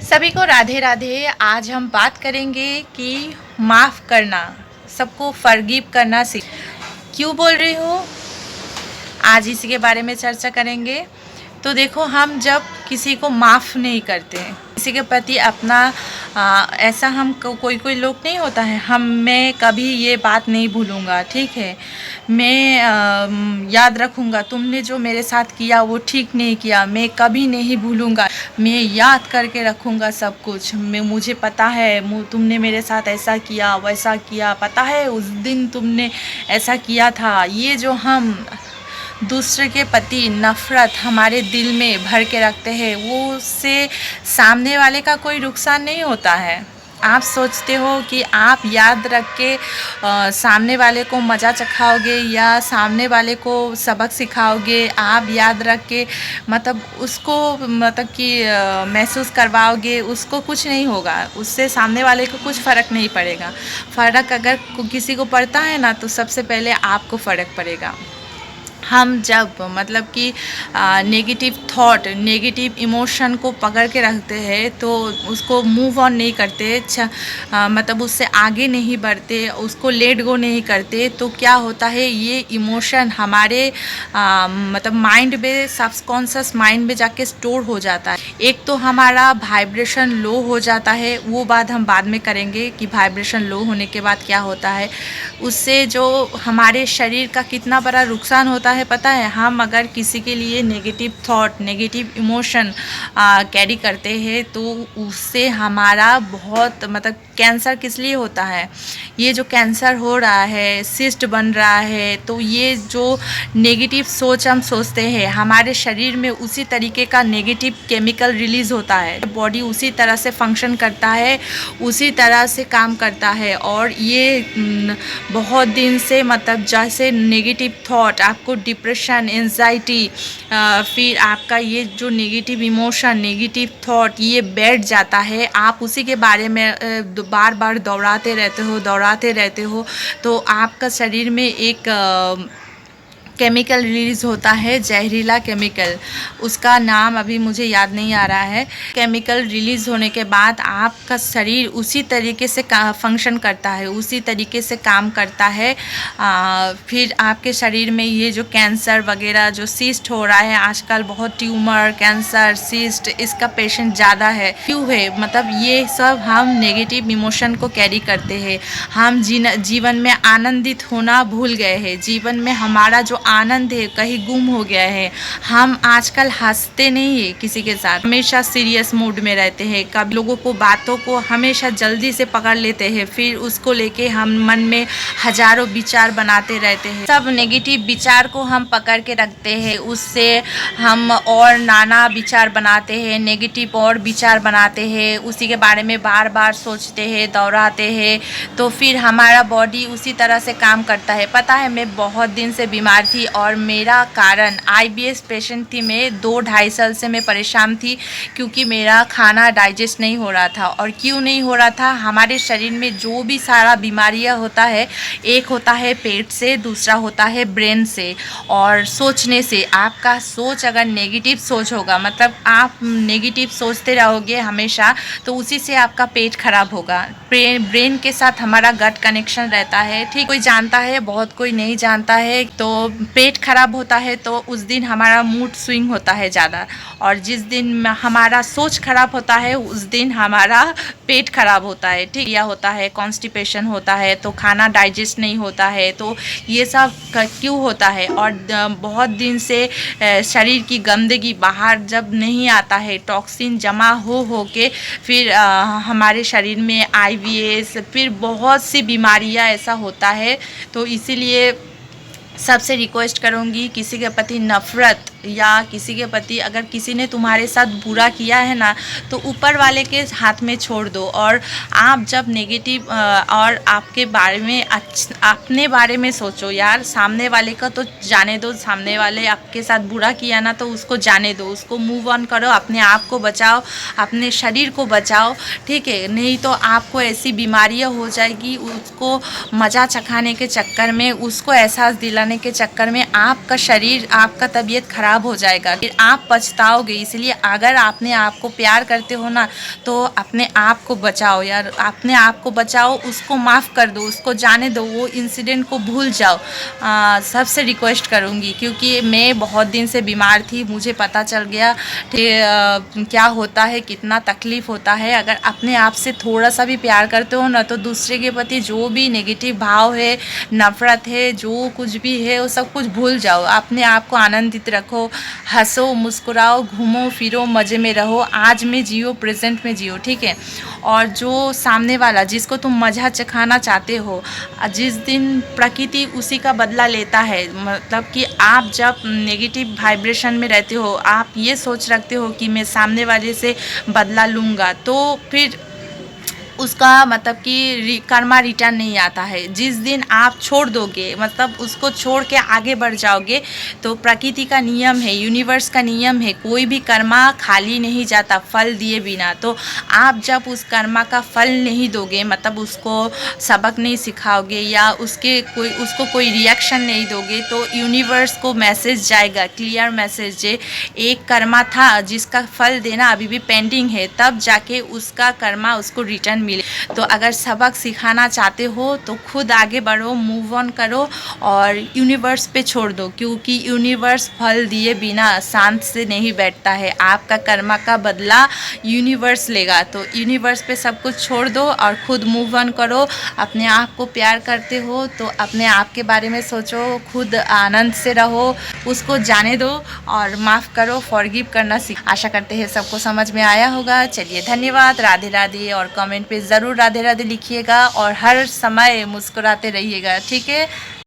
सभी को राधे राधे। आज हम बात करेंगे कि माफ़ करना, सबको फॉरगिव करना सीख। क्यों बोल रही हूँ, आज इसी के बारे में चर्चा करेंगे। तो देखो, हम जब किसी को माफ़ नहीं करते हैं, किसी के प्रति अपना ऐसा हम कोई लोग नहीं होता है, मैं कभी ये बात नहीं भूलूंगा, ठीक है, मैं याद रखूंगा, तुमने जो मेरे साथ किया वो ठीक नहीं किया, मैं कभी नहीं भूलूंगा, मैं याद करके रखूंगा सब कुछ। मुझे पता है तुमने मेरे साथ ऐसा किया वैसा किया, पता है उस दिन तुमने ऐसा किया था। ये जो हम दूसरे के प्रति नफ़रत हमारे दिल में भर के रखते हैं, वो उससे सामने वाले का कोई नुकसान नहीं होता है। आप सोचते हो कि आप याद रख के सामने वाले को मज़ा चखाओगे या सामने वाले को सबक सिखाओगे, आप याद रख के मतलब उसको मतलब कि महसूस करवाओगे, उसको कुछ नहीं होगा, उससे सामने वाले को कुछ फ़र्क नहीं पड़ेगा। फ़र्क अगर किसी को पड़ता है ना, तो सबसे पहले आपको फ़र्क पड़ेगा। हम जब मतलब कि नेगेटिव थॉट, नेगेटिव इमोशन को पकड़ के रखते हैं, तो उसको मूव ऑन नहीं करते, मतलब उससे आगे नहीं बढ़ते, उसको लेट गो नहीं करते, तो क्या होता है, ये इमोशन हमारे मतलब माइंड में, सबकॉन्शियस माइंड में जाके स्टोर हो जाता है। एक तो हमारा वाइब्रेशन लो हो जाता है, वो बात हम बाद में करेंगे कि वाइब्रेशन लो होने के बाद क्या होता है, उससे जो हमारे शरीर का कितना बड़ा नुकसान होता है पता है। हम अगर किसी के लिए negative thought, negative emotion carry करते हैं, तो उससे हमारा बहुत मतलब कैंसर किस लिए होता है, ये जो कैंसर हो रहा है, सिस्ट बन रहा है, तो ये जो नेगेटिव सोच हम सोचते हैं, हमारे शरीर में उसी तरीके का नेगेटिव केमिकल रिलीज़ होता है, बॉडी उसी तरह से फंक्शन करता है, उसी तरह से काम करता है। और ये बहुत दिन से मतलब जैसे नेगेटिव थॉट आपको डिप्रेशन, एंजाइटी, फिर आपका ये जो नेगेटिव इमोशन, नेगेटिव थॉट ये बैठ जाता है, आप उसी के बारे में बार बार दोहराते रहते हो, तो आपका शरीर में एक केमिकल रिलीज़ होता है, जहरीला केमिकल, उसका नाम अभी मुझे याद नहीं आ रहा है। केमिकल रिलीज़ होने के बाद आपका शरीर उसी तरीके से फंक्शन करता है, उसी तरीके से काम करता है। फिर आपके शरीर में ये जो कैंसर वगैरह जो सिस्ट हो रहा है आजकल, बहुत ट्यूमर, कैंसर, सिस्ट, इसका पेशेंट ज़्यादा है। क्यों है, मतलब ये सब हम नेगेटिव इमोशन को कैरी करते हैं। हम जीवन में आनंदित होना भूल गए हैं, जीवन में हमारा जो आनंद है कहीं गुम हो गया है। हम आजकल हंसते नहीं है किसी के साथ, हमेशा सीरियस मूड में रहते हैं। कभी लोगों को, बातों को हमेशा जल्दी से पकड़ लेते हैं, फिर उसको लेके हम मन में हजारों विचार बनाते रहते हैं। सब नेगेटिव विचार को हम पकड़ के रखते हैं, उससे हम और नाना विचार बनाते हैं, नेगेटिव और विचार बनाते हैं, उसी के बारे में बार बार सोचते हैं, दोहराते हैं, तो फिर हमारा बॉडी उसी तरह से काम करता है। पता है, मैं बहुत दिन से बीमार थी और मेरा कारण IBS पेशेंट थी। मैं 2-2.5 साल से मैं परेशान थी, क्योंकि मेरा खाना डाइजेस्ट नहीं हो रहा था। और क्यों नहीं हो रहा था, हमारे शरीर में जो भी सारा बीमारियां होता है, एक होता है पेट से, दूसरा होता है ब्रेन से और सोचने से। आपका सोच अगर नेगेटिव सोच होगा, मतलब आप नेगेटिव सोचते रहोगे हमेशा, तो उसी से आपका पेट खराब होगा। ब्रेन के साथ हमारा गट कनेक्शन रहता है, ठीक, कोई जानता है, बहुत कोई नहीं जानता है। तो पेट खराब होता है तो उस दिन हमारा मूड स्विंग होता है ज़्यादा, और जिस दिन हमारा सोच खराब होता है उस दिन हमारा पेट खराब होता है, ठीक, या होता है, कॉन्स्टिपेशन होता है, तो खाना डाइजेस्ट नहीं होता है। तो ये सब क्यों होता है, और बहुत दिन से शरीर की गंदगी बाहर जब नहीं आता है, टॉक्सिन जमा हो के फिर हमारे शरीर में IBS, फिर बहुत सी बीमारियां ऐसा होता है। तो इसीलिए सबसे रिक्वेस्ट करूँगी, किसी के प्रति नफ़रत या किसी के प्रति अगर किसी ने तुम्हारे साथ बुरा किया है ना, तो ऊपर वाले के हाथ में छोड़ दो। और आप जब नेगेटिव और आपके बारे में अपने बारे में सोचो, यार सामने वाले का तो जाने दो, सामने वाले आपके साथ बुरा किया ना, तो उसको जाने दो, उसको मूव ऑन करो, अपने आप को बचाओ, अपने शरीर को बचाओ, ठीक है। नहीं तो आपको ऐसी बीमारियां हो जाएगी, उसको मज़ा चखाने के चक्कर में, उसको एहसास दिलाने के चक्कर में आपका शरीर, आपका तबीयत खराब ख़राब हो जाएगा, फिर आप पछताओगे। इसलिए अगर आपने आप को प्यार करते हो ना, तो अपने आप को बचाओ यार, अपने आप को बचाओ, उसको माफ़ कर दो, उसको जाने दो, वो इंसिडेंट को भूल जाओ। सबसे रिक्वेस्ट करूँगी, क्योंकि मैं बहुत दिन से बीमार थी, मुझे पता चल गया कि क्या होता है, कितना तकलीफ़ होता है। अगर अपने आप से थोड़ा सा भी प्यार करते हो ना, तो दूसरे के प्रति जो भी नेगेटिव भाव है, नफ़रत है, जो कुछ भी है, वो सब कुछ भूल जाओ। अपने आप को आनंदित रखो, हंसो, मुस्कुराओ, घूमो फिरो, मज़े में रहो, आज में जियो, प्रेजेंट में जियो, ठीक है। और जो सामने वाला जिसको तुम मज़ा चखाना चाहते हो, जिस दिन प्रकृति उसी का बदला लेता है। मतलब कि आप जब नेगेटिव वाइब्रेशन में रहते हो, आप ये सोच रखते हो कि मैं सामने वाले से बदला लूँगा, तो फिर उसका मतलब कि कर्मा रिटर्न नहीं आता है। जिस दिन आप छोड़ दोगे, मतलब उसको छोड़ के आगे बढ़ जाओगे, तो प्रकृति का नियम है, यूनिवर्स का नियम है, कोई भी कर्मा खाली नहीं जाता फल दिए बिना। तो आप जब उस कर्मा का फल नहीं दोगे, मतलब उसको सबक नहीं सिखाओगे या उसको कोई रिएक्शन नहीं दोगे, तो यूनिवर्स को मैसेज जाएगा, क्लियर मैसेज, जे एक कर्मा था जिसका फल देना अभी भी पेंडिंग है, तब जाके उसका कर्मा उसको रिटर्न मिले। तो अगर सबक सिखाना चाहते हो तो खुद आगे बढ़ो, मूव ऑन करो और यूनिवर्स पे छोड़ दो, क्योंकि यूनिवर्स फल दिए बिना शांत से नहीं बैठता है। आपका कर्मा का बदला यूनिवर्स लेगा। तो यूनिवर्स पे सब कुछ छोड़ दो और खुद मूव ऑन करो। अपने आप को प्यार करते हो तो अपने आप के बारे में सोचो, खुद आनंद से रहो, उसको जाने दो और माफ़ करो, फॉरगिव करना सीख। आशा करते हैं सबको समझ में आया होगा। चलिए धन्यवाद, राधे राधे, और कमेंट पे ज़रूर राधे राधे लिखिएगा और हर समय मुस्कुराते रहिएगा, ठीक है।